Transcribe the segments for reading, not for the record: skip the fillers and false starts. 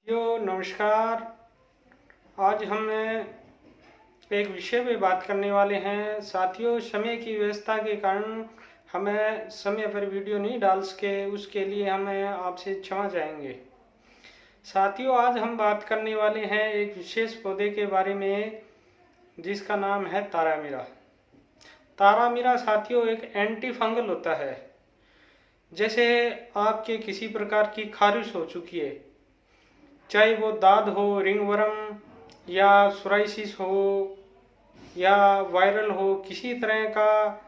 नमस्कार। आज हम एक विषय पे बात करने वाले हैं। साथियों, समय की व्यस्तता के कारण हमें समय पर वीडियो नहीं डाल सके, उसके लिए हमें आपसे क्षमा चाहेंगे। साथियों, आज हम बात करने वाले हैं एक विशेष पौधे के बारे में जिसका नाम है तारामीरा। तारामीरा साथियों एक एंटी फंगल होता है। जैसे आपके किसी प्रकार की खारिश हो चुकी है, चाहे वो दाद हो, रिंगवर्म या सोराइसिस हो या वायरल हो, किसी तरह का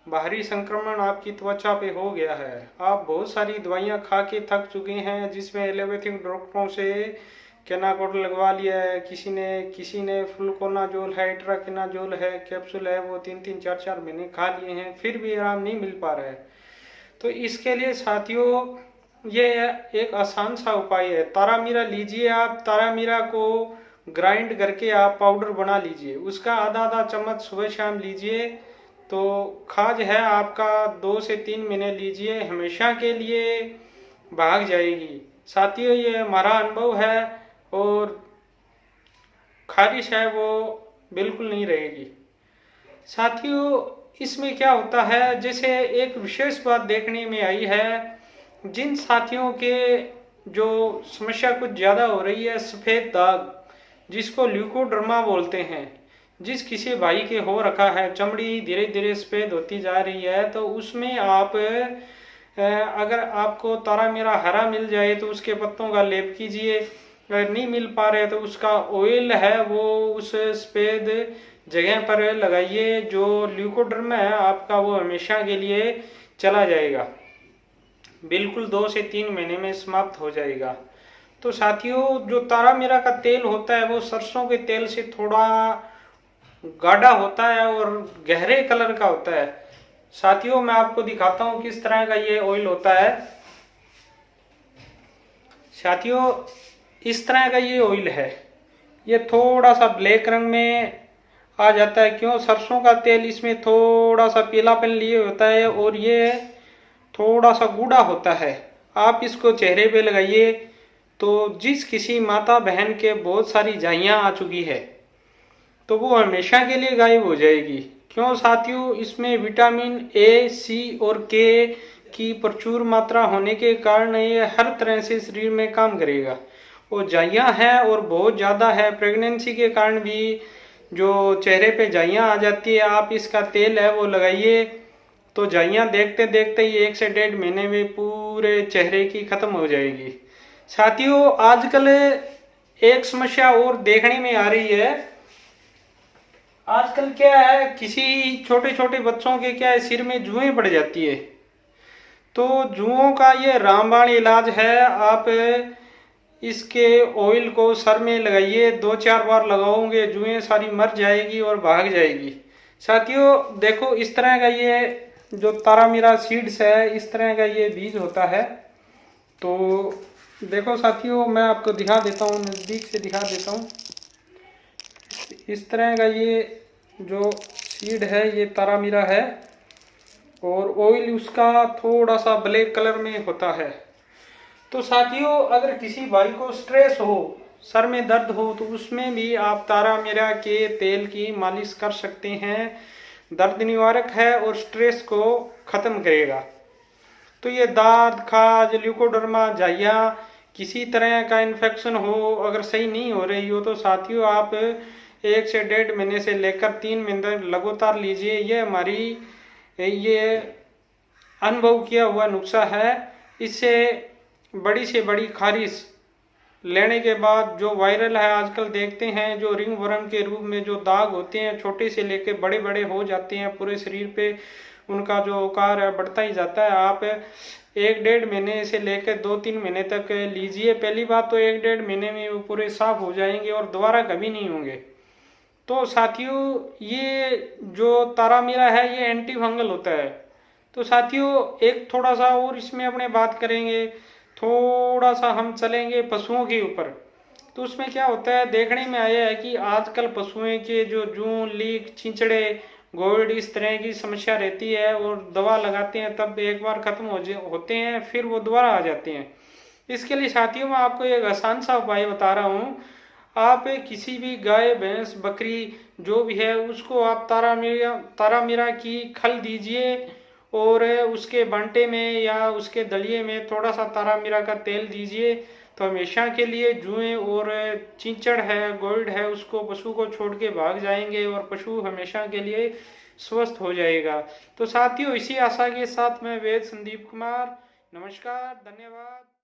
बाहरी संक्रमण आपकी त्वचा पे हो गया है, आप बहुत सारी दवाइयाँ खा के थक चुके हैं, जिसमें एलोपैथिक डॉक्टरों से केनाकोड लगवा लिया है, किसी ने फ्लूकोनाजोल है, इट्राकिनाजोल है, कैप्सूल है, वो 3-3, 4-4 महीने खा लिए हैं, फिर भी आराम नहीं मिल पा रहा है। तो इसके लिए साथियों ये एक आसान सा उपाय है। तारामीरा लीजिए, आप तारामीरा को ग्राइंड करके आप पाउडर बना लीजिए, उसका आधा आधा चम्मच सुबह शाम लीजिए, तो खाज है आपका 2 से 3 महीने लीजिए, हमेशा के लिए भाग जाएगी। साथियों, ये हमारा अनुभव है और खारिश है वो बिल्कुल नहीं रहेगी। साथियों, इसमें क्या होता है, जैसे एक विशेष बात देखने में आई है, जिन साथियों के जो समस्या कुछ ज़्यादा हो रही है, सफ़ेद दाग जिसको ल्यूकोडर्मा बोलते हैं, जिस किसी भाई के हो रखा है, चमड़ी धीरे धीरे सफ़ेद होती जा रही है, तो उसमें आप अगर आपको तारामीरा हरा मिल जाए तो उसके पत्तों का लेप कीजिए। अगर नहीं मिल पा रहे तो उसका ऑयल है वो उस सफ़ेद जगह पर लगाइए। जो ल्यूकोडर्मा है आपका वो हमेशा के लिए चला जाएगा, बिल्कुल 2 से 3 महीने में समाप्त हो जाएगा। तो साथियों, जो तारामीरा का तेल होता है वो सरसों के तेल से थोड़ा गाढ़ा होता है और गहरे कलर का होता है। साथियों, मैं आपको दिखाता हूँ किस तरह का ये ऑयल होता है। साथियों, इस तरह का ये ऑयल है, ये थोड़ा सा ब्लैक रंग में आ जाता है। क्यों? सरसों का तेल इसमें थोड़ा सा पीलापन लिए होता है और ये थोड़ा सा गूढ़ा होता है। आप इसको चेहरे पे लगाइए तो जिस किसी माता बहन के बहुत सारी झाइयाँ आ चुकी है तो वो हमेशा के लिए गायब हो जाएगी। क्यों साथियों? इसमें विटामिन ए, सी और के की प्रचुर मात्रा होने के कारण ये हर तरह से शरीर में काम करेगा। और झाइयाँ हैं और बहुत ज़्यादा है, प्रेगनेंसी के कारण भी जो चेहरे पे झाइयाँ आ जाती है, आप इसका तेल है वो लगाइए तो झाइयाँ देखते देखते ही 1 से 1.5 महीने में पूरे चेहरे की खत्म हो जाएगी। साथियों, आजकल एक समस्या और देखने में आ रही है। आजकल क्या है, किसी छोटे छोटे बच्चों के क्या है, सिर में जुएं पड़ जाती है। तो जुओं का ये रामबाण इलाज है। आप इसके ऑयल को सर में लगाइए, 2-4 बार लगाओगे, जुएं सारी मर जाएगी और भाग जाएगी। साथियों देखो, इस तरह का ये जो तारामीरा सीड्स है, इस तरह का ये बीज होता है। तो देखो साथियों, मैं आपको दिखा देता हूँ, नज़दीक से दिखा देता हूँ। इस तरह का ये जो सीड है ये तारामीरा है और ऑयल उसका थोड़ा सा ब्लैक कलर में होता है। तो साथियों, अगर किसी भाई को स्ट्रेस हो, सर में दर्द हो, तो उसमें भी आप तारामीरा के तेल की मालिश कर सकते हैं। दर्द निवारक है और स्ट्रेस को खत्म करेगा। तो ये दाद, खाज, ल्यूकोडर्मा, झाइयाँ, किसी तरह का इन्फेक्शन हो, अगर सही नहीं हो रही हो, तो साथियों आप 1 से 1.5 महीने से लेकर 3 महीने लगातार लीजिए। ये हमारी ये अनुभव किया हुआ नुस्खा है। इससे बड़ी से बड़ी खारिश लेने के बाद जो वायरल है, आजकल देखते हैं जो रिंग वर्म के रूप में जो दाग होते हैं, छोटे से लेके बड़े बड़े हो जाते हैं, पूरे शरीर पे उनका जो आकार है बढ़ता ही जाता है। आप 1-1.5 महीने से लेकर 2-3 महीने तक लीजिए। पहली बात तो 1-1.5 महीने में वो पूरे साफ हो जाएंगे और दोबारा कभी नहीं होंगे। तो साथियों, ये जो तारामीरा है ये एंटी फंगल होता है। तो साथियों, एक थोड़ा सा और इसमें अपने बात करेंगे, थोड़ा सा हम चलेंगे पशुओं के ऊपर। तो उसमें क्या होता है, देखने में आया है कि आजकल पशुओं के जो जूं, लीक, चिंचड़े, गोल्ड, इस तरह की समस्या रहती है और दवा लगाते हैं तब एक बार खत्म होते हैं, फिर वो दोबारा आ जाते हैं। इसके लिए साथियों मैं आपको एक आसान सा उपाय बता रहा हूँ। आप किसी भी गाय भैंस बकरी जो भी है उसको आप तारामीरा की खल दीजिए और उसके बांटे में या उसके दलिए में थोड़ा सा तारामीरा का तेल दीजिए, तो हमेशा के लिए जुएं और चींचड़ है गोल्ड है उसको पशु को छोड़ के भाग जाएंगे और पशु हमेशा के लिए स्वस्थ हो जाएगा। तो साथियों इसी आशा के साथ मैं वेद संदीप कुमार, नमस्कार, धन्यवाद।